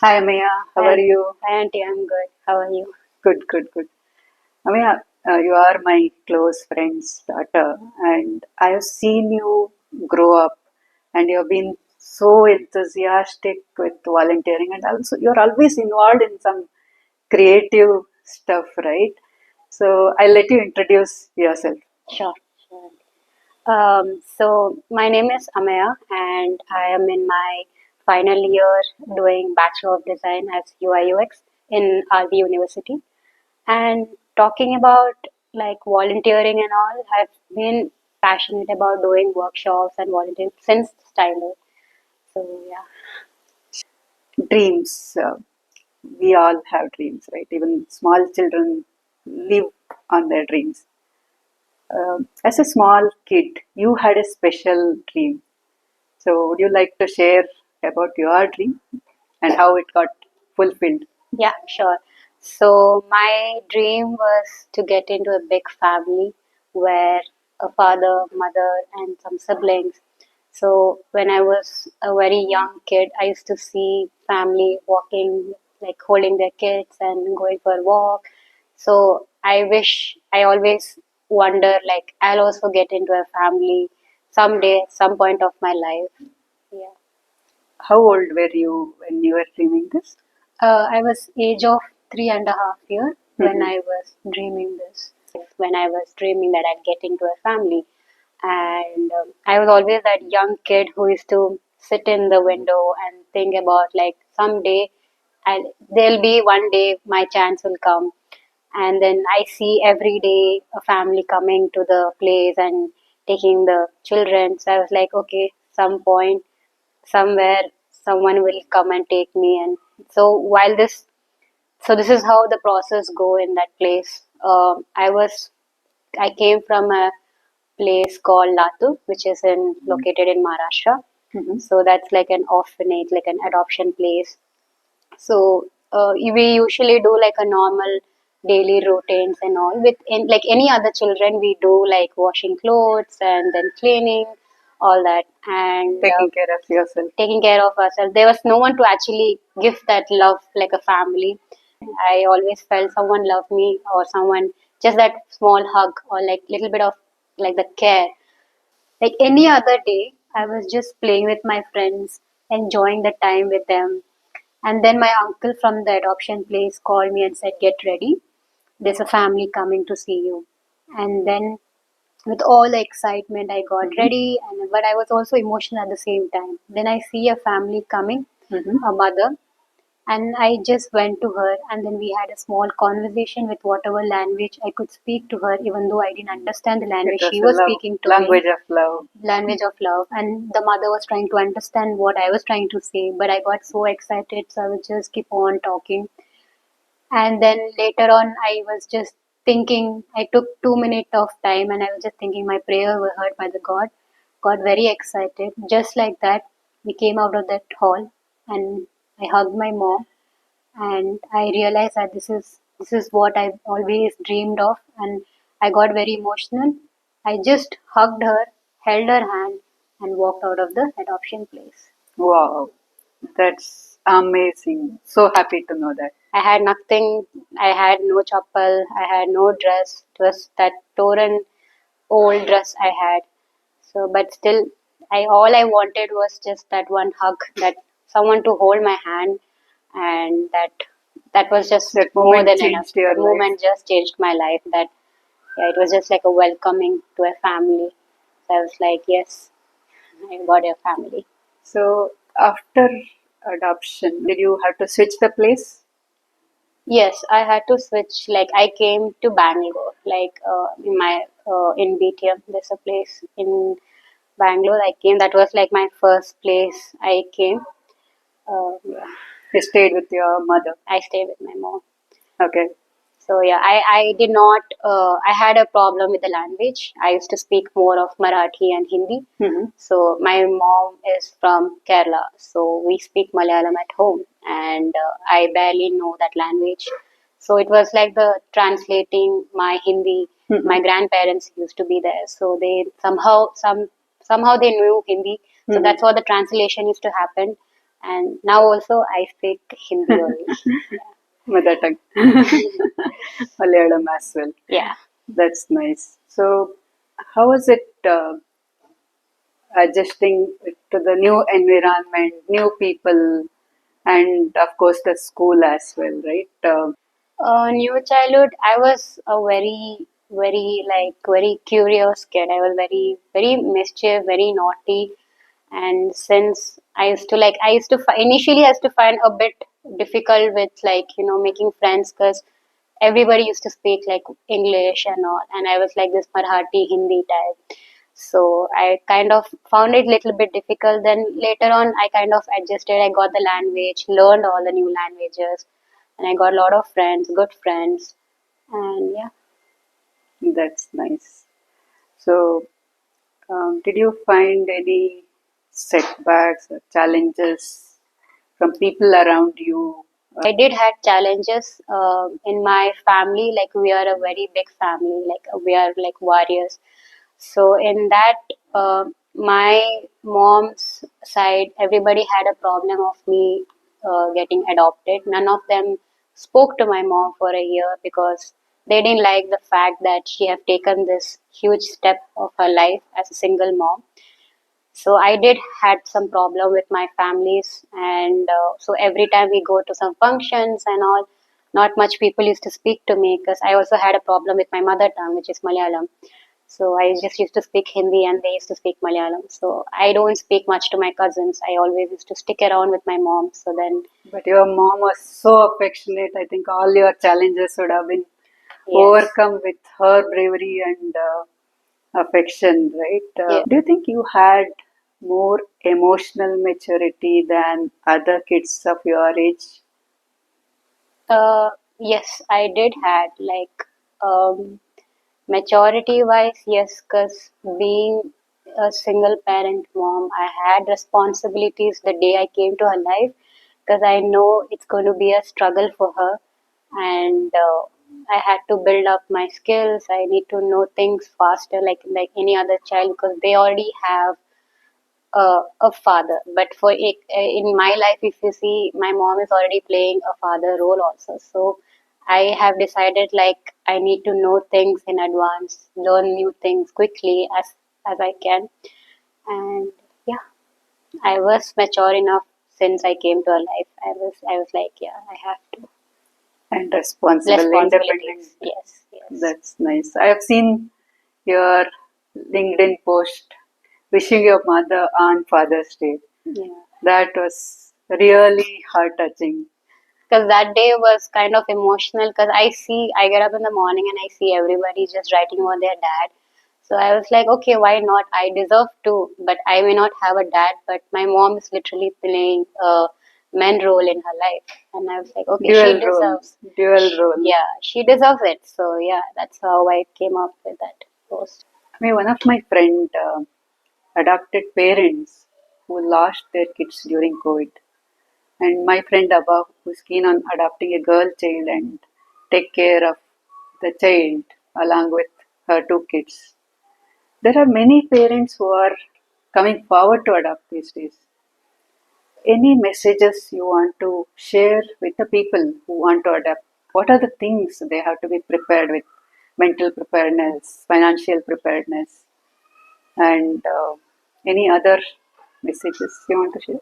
Hi, Ameya. How are you? Hi, Auntie. I'm good. How are you? Good, good, good. Ameya, you are my close friend's daughter, and I have seen you grow up, and you have been so enthusiastic with volunteering, and also you're always involved in some creative stuff, right? So I'll let you introduce yourself. Sure. Sure. So my name is Ameya, and I am in my final year doing Bachelor of Design as UI UX in RV University. And talking about like volunteering and all, I've been passionate about doing workshops and volunteering since childhood. So yeah. Dreams. We all have dreams, right? Even small children live on their dreams. As a small kid, you had a special dream. So, would you like to share about your dream and how it got fulfilled? Yeah, sure. So my dream was to get into a big family where a father, mother, and some siblings. So when I was a very young kid, I used to see family walking, like holding their kids and going for a walk. So I always wonder, like, I'll also get into a family someday, some point of my life. Yeah. How old were you when you were dreaming this? I was age of 3.5 years when Mhm. I was dreaming this. When I was dreaming that I'd get into a family, and I was always that young kid who used to sit in the window and think about like someday, and there'll be one day my chance will come, and then I see every day a family coming to the place and taking the children. So I was like, okay, some point somewhere someone will come and take me, and so this is how the process go in that place. I came from a place called Latu, which is in located in Maharashtra. Mhm. So that's like an orphanage, like an adoption place. So we usually do like a normal daily routines and all. Like any other children, we do like washing clothes and then cleaning, all that, and Taking care of yourself. taking care of ourselves. There was no one to actually give that love like a family. I always felt someone loved me or someone just that small hug or like little bit of like the care. Like any other day, I was just playing with my friends, enjoying the time with them. And then my uncle from the adoption place called me and said, "Get ready. There's a family coming to see you." And then with all the excitement, I got Mhm. ready, and but I was also emotional at the same time. Then I see a family coming, Mhm. a mother, and I just went to her, and then we had a small conversation with whatever language I could speak to her, even though I didn't understand the It language was she a was love, speaking to me, language of love. language of love. And the mother was trying to understand what I was trying to say, but I got so excited, so I would just keep on talking. And then later on, I was just thinking, I took 2 minutes of time and I was just thinking my prayer were heard by the God. Got very excited. Just like that, we came out of that hall and I hugged my mom, and I realized that this is what I've always dreamed of, and I got very emotional. I just hugged her, held her hand, and walked out of the adoption place. Wow, that's amazing. So happy to know that. I had nothing. I had no chappal. I had no dress. It was that torn old dress I had. So, but still, I all I wanted was just that one hug, that someone to hold my hand, and that was just That more moment than enough. changed your That life. moment just changed my life. That yeah, it was just like a welcoming to a family. So I was like, yes, I got a family. So after adoption, did you have to switch the place? Yes, I had to switch. Like I came to Bangalore, like in my in BTM. There's a place in Bangalore. I came. That was like my first place I came. Yeah, You stayed with your mother. I stayed with my mom. Okay. So yeah, I did not. I had a problem with the language. I used to speak more of Marathi and Hindi. Hmm. So my mom is from Kerala, so we speak Malayalam at home, and I barely know that language. So it was like the translating my Hindi. Hmm. My grandparents used to be there, so they somehow they knew Hindi. So Hmm. that's what the translation used to happen. And now also I speak Hindi only. Mother tongue. Malayalam as well. Yeah. That's nice. So, how was it adjusting to the new environment, new people, and of course the school as well, right? New childhood, I was a very curious kid. I was very mischief, very naughty. And since I used to, initially I used to find a bit difficult with making friends because everybody used to speak like English and all. And I was like this Marathi, Hindi type. So I kind of found it little bit difficult. Then later on, I kind of adjusted. I got the language, learned all the new languages, and I got a lot of friends, good friends, and yeah. That's nice. So, did you find any setbacks or challenges from people around you? I did had challenges in my family. Like we are a very big family. Like we are like warriors. So in that, my mom's side, everybody had a problem of me getting adopted. None of them spoke to my mom for a year because they didn't like the fact that she have taken this huge step of her life as a single mom. So I did had some problem with my families, and so every time we go to some functions and all, not much people used to speak to me because I also had a problem with my mother tongue, which is Malayalam. So I just used to speak Hindi and they used to speak Malayalam. So I don't speak much to my cousins. I always used to stick around with my mom. So then, But your mom was so affectionate. I think all your challenges would have been yes, overcome with her bravery and affection, right? yeah. Do you think you had more emotional maturity than other kids of your age? Yes, I did had like um, maturity wise, yes, because being a single parent mom, I had responsibilities the day I came to her life because I know it's going to be a struggle for her, and I had to build up my skills. I need to know things faster, like any other child, because they already have a father. But for it, in my life, if you see, my mom is already playing a father role also. So I have decided like I need to know things in advance, learn new things quickly as I can. And yeah, I was mature enough since I came to her life. I was like, yeah, I have to. And responsible, independent. Responsibilities. Yes, yes. That's nice. I have seen your LinkedIn post wishing your mother on Father's Day. Yeah. That was really heart touching. Because that day was kind of emotional because I get up in the morning and I see everybody just writing about their dad. So I was like, okay, why not? I deserve to, but I may not have a dad, but my mom is literally playing a man role in her life. And I was like, okay, she Dual role. deserves, Dual role. yeah, she deserves it. So yeah, that's how I came up with that post. I mean, one of my friend adopted parents who lost their kids during COVID. And my friend above, who's keen on adopting a girl child and take care of the child along with her two kids. There are many parents who are coming forward to adopt these days. Any messages you want to share with the people who want to adapt? What are the things they have to be prepared with? Mental preparedness, financial preparedness, and any other messages you want to share?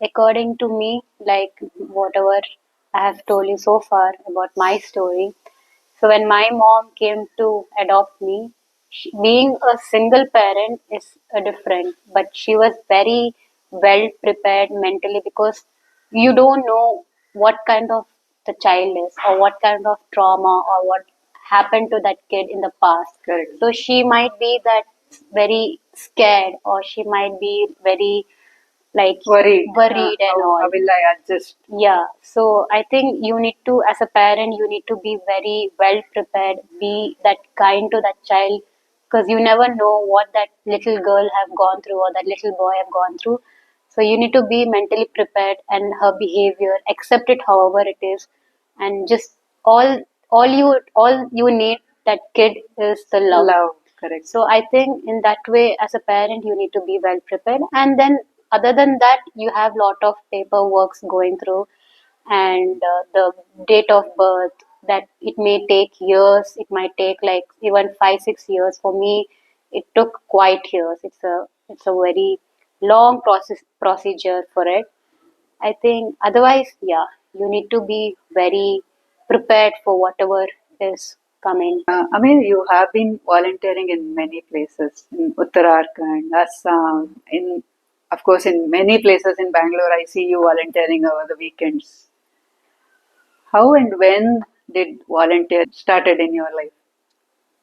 According to me, like whatever I have told you so far about my story. So when my mom came to adopt me, being a single parent is a different, but she was very well prepared mentally because you don't know what kind of the child is or what kind of trauma or what happened to that kid in the past. Correct. So she might be that very scared or she might be very like Worried. worried and How all. will I adjust? Yeah, so I think you need to, as a parent, you need to be very well prepared, be that kind to that child, because you never know what that little girl have gone through or that little boy have gone through. So you need to be mentally prepared and her behavior, accept it however it is, and just all all you need that kid is the love. Love. Correct. So I think in that way, as a parent, you need to be well prepared, and then other than that, you have lot of paperwork going through, and the date of birth, that it may take years, it might take like even 5 6 years. For me, it took quite years. It's a very long procedure for it. I think otherwise, yeah, you need to be very prepared for whatever is coming. I mean, you have been volunteering in many places, in Uttarakhand, Assam, of course, in many places in Bangalore. I see you volunteering over the weekends. How and when did volunteer started in your life?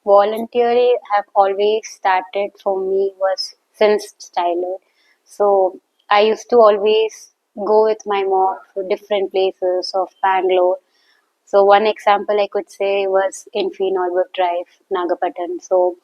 Volunteering have always started for me was since childhood. So I used to always go with my mom to different places of Bangalore. So one example I could say was in Norwood Drive, Nagapattan. So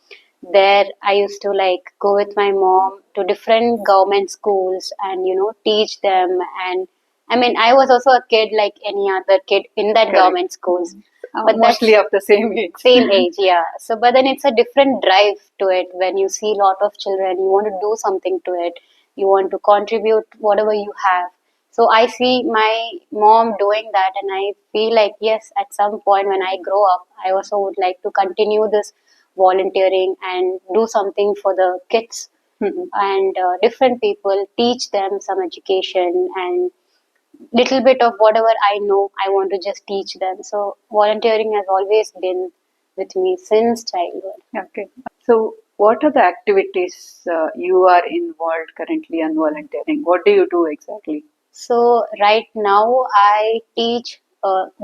there I used to like go with my mom to different government schools and teach them. And I mean, I was also a kid like any other kid in that Correct. government schools, but Mostly that's of the same age. same age, yeah. So, but then it's a different drive to it when you see a lot of children, you want to do something to it, you want to contribute whatever you have. So, I see my mom doing that, and I feel like, yes, at some point when I grow up, I also would like to continue this volunteering and do something for the kids Mhm. and different people, teach them some education and little bit of whatever I know, I want to just teach them. So volunteering has always been with me since childhood. Okay. So, what are the activities you are involved currently in volunteering? What do you do exactly? So right now I teach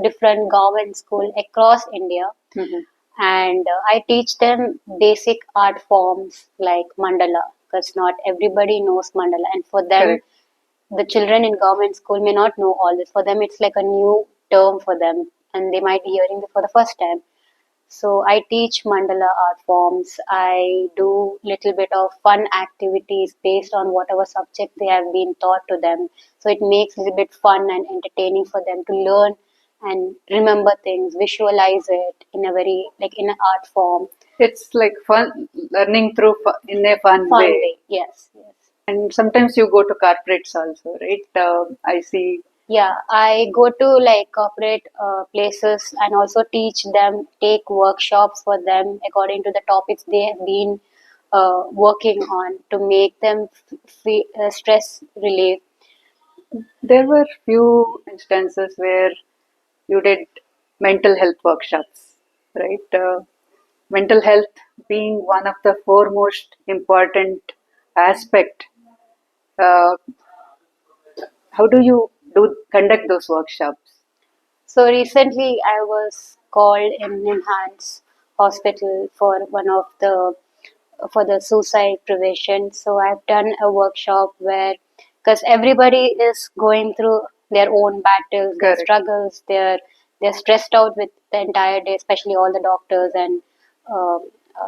different government school across India, Mhm. and I teach them basic art forms like mandala, because not everybody knows mandala, and for them, Correct. the children in government school may not know all this. For them, it's like a new term for them, and they might be hearing it for the first time. So I teach mandala art forms. I do little bit of fun activities based on whatever subject they have been taught to them. So it makes a little bit fun and entertaining for them to learn and remember things, visualize it in a very like in an art form, It's like fun, learning through in a fun fun way. way. Yes, yes. And sometimes you go to corporates also, right? I see. Yeah, I go to like corporate places and also teach them, take workshops for them according to the topics they have been working on to make them stress relief. There were few instances where you did mental health workshops, right? Mental health being one of the foremost important aspect. Uh, how do you do conduct those workshops? So recently I was called in Enhance Hospital for one of the for the suicide prevention. So I've done a workshop where, because everybody is going through their own battles, their Correct. struggles, they're stressed out with the entire day, especially all the doctors and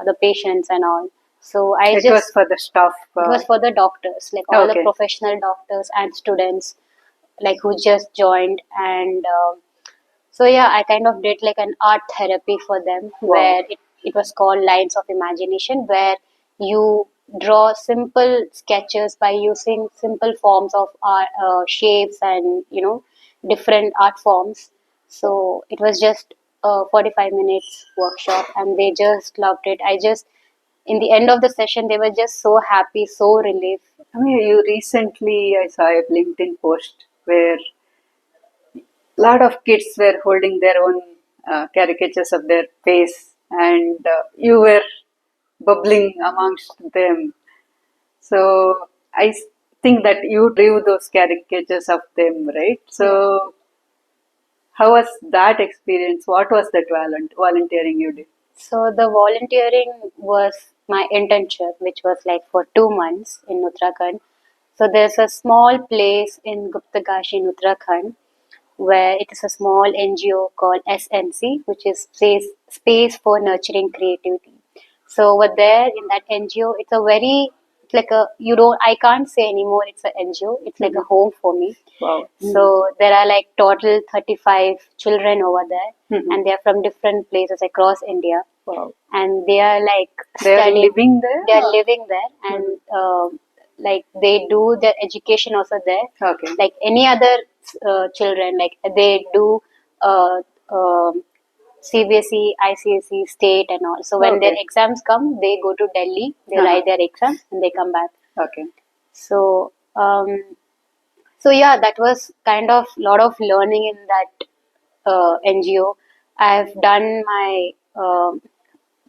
the patients and all. So I It was just for the staff. it was for the doctors, like all the Okay. professional doctors and students, like who just joined and. So yeah, I kind of did like an art therapy for them Wow. where it was called Lines of Imagination, where you draw simple sketches by using simple forms of art, shapes and different art forms. So it was just a 45 minutes workshop and they just loved it. I just in the end of the session they were just so happy, so relieved. I mean, you recently, I saw a LinkedIn post where a lot of kids were holding their own caricatures of their face, and you were bubbling amongst them. So think that you drew those caricatures of them, right? Yeah. So how was that experience? What was that volunteering you did? So the volunteering was my internship, which was like for 2 months in Uttarakhand. So there's a small place in Guptagash in Uttarakhand where it is a small NGO called SNC, which is Space for Nurturing Creativity. So over there in that NGO, it's like a you don't I can't say anymore. It's an NGO. It's like a Mhm. home for me. Wow. So there are like total 35 children over there, Mhm. and they are from different places across India, Wow. and they are like They are studying. living there? They are Or? living there, and Mhm. like they do their education also there, Okay. like any other children. Like they do uh, um CBSE, ICSE, state, and all. So when their Okay. exams come, they go to Delhi, they Uh-huh. write their exams, and they come back. Okay. So so yeah, that was kind of lot of learning in that NGO. I've done my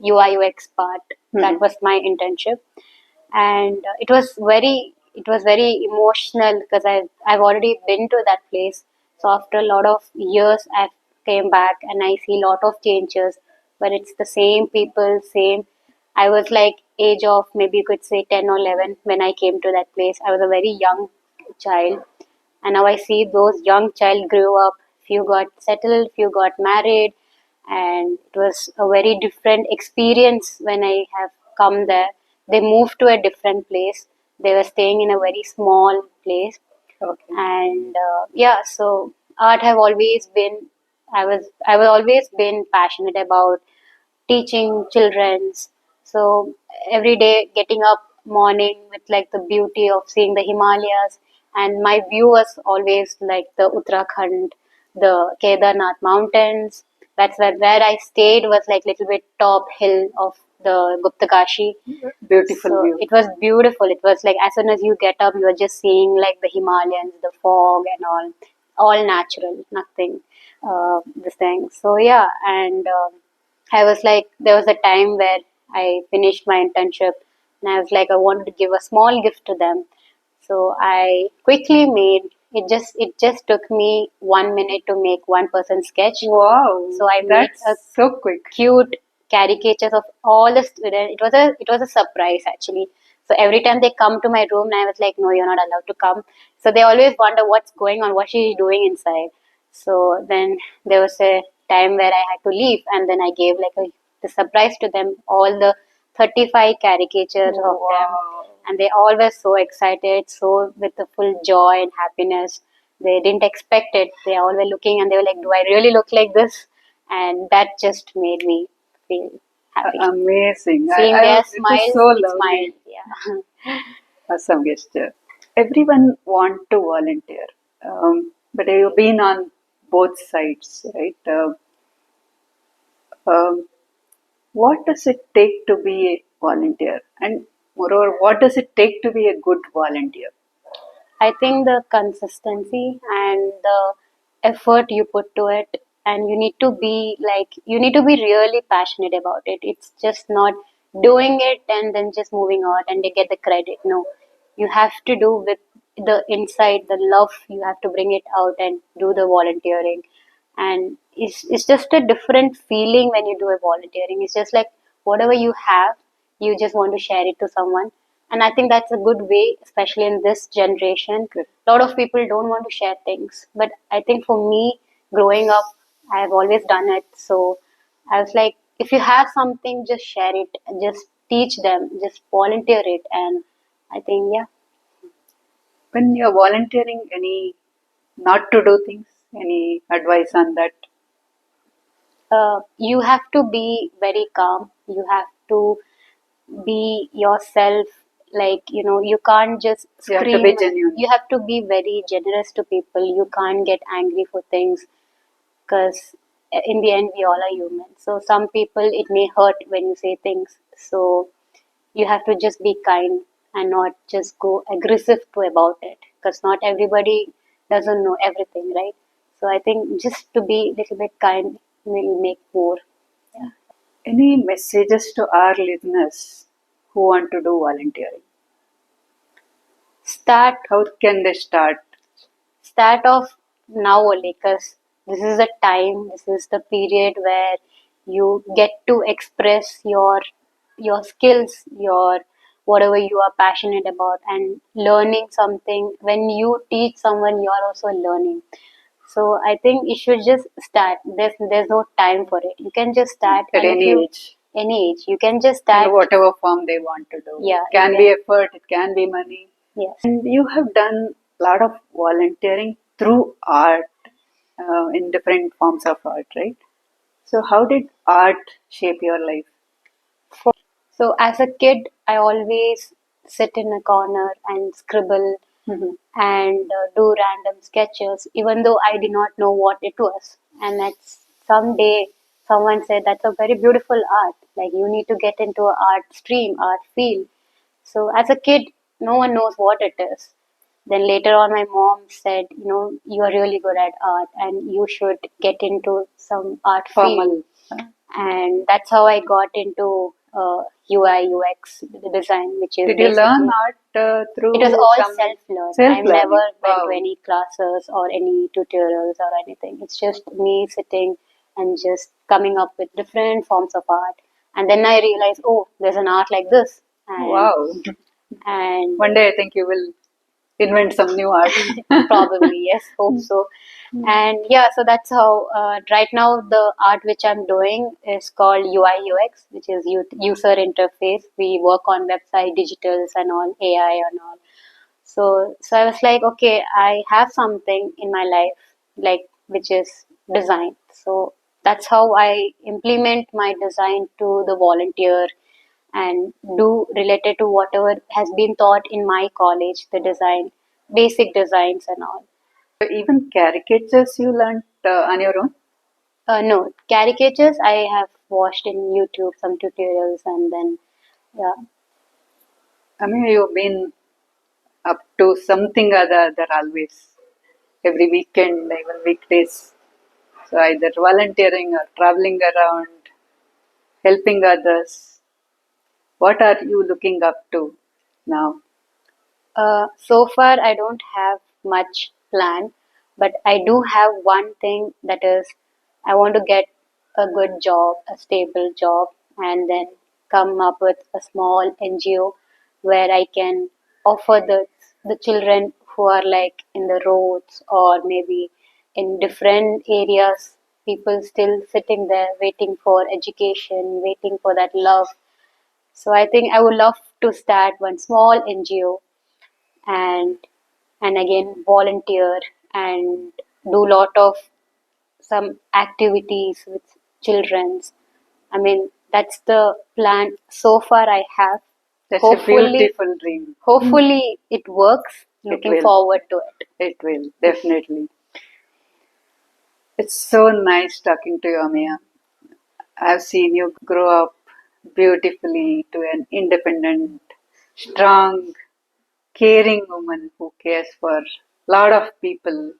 UI UX part. That was my internship, and it was very emotional because I've already been to that place. So after a lot of years, I came back and I see a lot of changes, but it's the same people, same. I was like age of maybe you could say 10 or 11 when I came to that place. I was a very young child, and now I see those young child grew up. Few got settled, few got married, and it was a very different experience when I have come there. They moved to a different place. They were staying in a very small place, Okay. and yeah. So art have always been. I was always been passionate about teaching children's. So every day getting up morning with like the beauty of seeing the Himalayas, and my view was always like the Uttarakhand, the Kedarnath mountains. That's where I stayed was like little bit top hill of the Guptakashi. Beautiful So view. it was beautiful. It was like as soon as you get up, you are just seeing like the Himalayas, the fog and all natural, nothing, this thing. So yeah, and I was like, there was a time where I finished my internship, and I was like, I wanted to give a small gift to them. So I quickly made it just took me 1 minute to make one person sketch. Wow. So I made a That's so quick. cute caricatures of all the students. It was a surprise actually. So every time they come to my room, I was like, no, you're not allowed to come. So they always wonder what's going on, what she's doing inside. So then there was a time where I had to leave, and then I gave like the surprise to them, all the 35 caricatures of them, Wow. and they all were so excited, so with the full joy and happiness. They didn't expect it. They all were looking and they were like, do I really look like this? And that just made me feel happy. Amazing. Seeing It their was smiles, so it lovely. smiled. Yeah. Awesome gesture. Everyone want to volunteer, but you've been on both sides, right? Um, what does it take to be a volunteer, and moreover, what does it take to be a good volunteer? I think the consistency and the effort you put to it, and you need to be really passionate about it. It's just not doing it and then just moving on and they get the credit. No, you have to do with the inside, the love. You have to bring it out and do the volunteering, and it's just a different feeling when you do a volunteering. It's just like whatever you have, you just want to share it to someone, and I think that's a good way, especially in this generation. Good. A lot of people don't want to share things, but I think for me, growing up, I've always done it. So I was like, if you have something, just share it, just teach them, just volunteer it, and I think yeah. When you're volunteering, any not to do things, any advice on that? You have to be very calm. You have to be yourself. Like, you can't just You have to be scream. genuine. You have to be very generous to people. You can't get angry for things because in the end, we all are human. So, some people it may hurt when you say things. So, you have to just be kind and not just go aggressive to about it because not everybody doesn't know everything, right? So, I think just to be a little bit kind will make more. Yeah. Any messages to our listeners who want to do volunteering? Start How can they start? start off now only because this is the time, this is the period where you get to express your skills, your whatever you are passionate about, and learning something. When you teach someone, you are also learning. So I think you should just start. There's no time for it. You can just start, At and if any you age, any age, you can just in start. whatever form they want to do. Yeah, It can be effort, it can be money. yes. And you have done a lot of volunteering through art, in different forms of art, right? So, how did art shape your life? So as a kid, I always sit in a corner and scribble Mhm. and do random sketches, even though I did not know what it was. And that's someday someone said that's a very beautiful art. Like you need to get into a art stream, art field. So as a kid, no one knows what it is. Then later on, my mom said, you are really good at art and you should get into some art field. Formal. And that's how I got into UI, UX, the design, which is Did you learn basically art it was through all some self-learn. I've never self-learning? went to Wow. any classes or any tutorials or anything. It's just me sitting and just coming up with different forms of art. And then I realized, oh, there's an art like this. Wow. And One day I think you will invent some new art. probably, yes, hope so. And yeah, so that's how right now the art which I'm doing is called UI UX, which is user interface. We work on website digitals and all AI and all. So I was like, okay, I have something in my life like which is design. So that's how I implement my design to the volunteer and do related to whatever has been taught in my college, the design, basic designs and all. Even caricatures you learned on your own? No, caricatures I have watched in YouTube, some tutorials, and then yeah. I mean, you've been up to something or the other always. Every weekend, even weekdays. So either volunteering or traveling around, helping others. What are you looking up to now? So far, I don't have much plan, but I do have one thing that is I want to get a good job, a stable job, and then come up with a small NGO where I can offer the children who are like in the roads or maybe in different areas, people still sitting there waiting for education, waiting for that love. So I think I would love to start one small NGO and again volunteer and do lot of some activities with childrens. I mean that's the plan so far I have. That's a Hopefully, beautiful dream. hopefully it works. It Looking will. forward to it. It will, definitely. It's so nice talking to you, Ameya. I've seen you grow up beautifully to an independent, strong, caring woman who cares for a lot of people.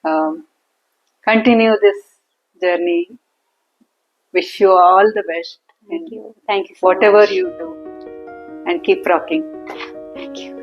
Um, Continue this journey. Wish you all the best Thank in you. Thank you so whatever much. you do and keep rocking. Thank you.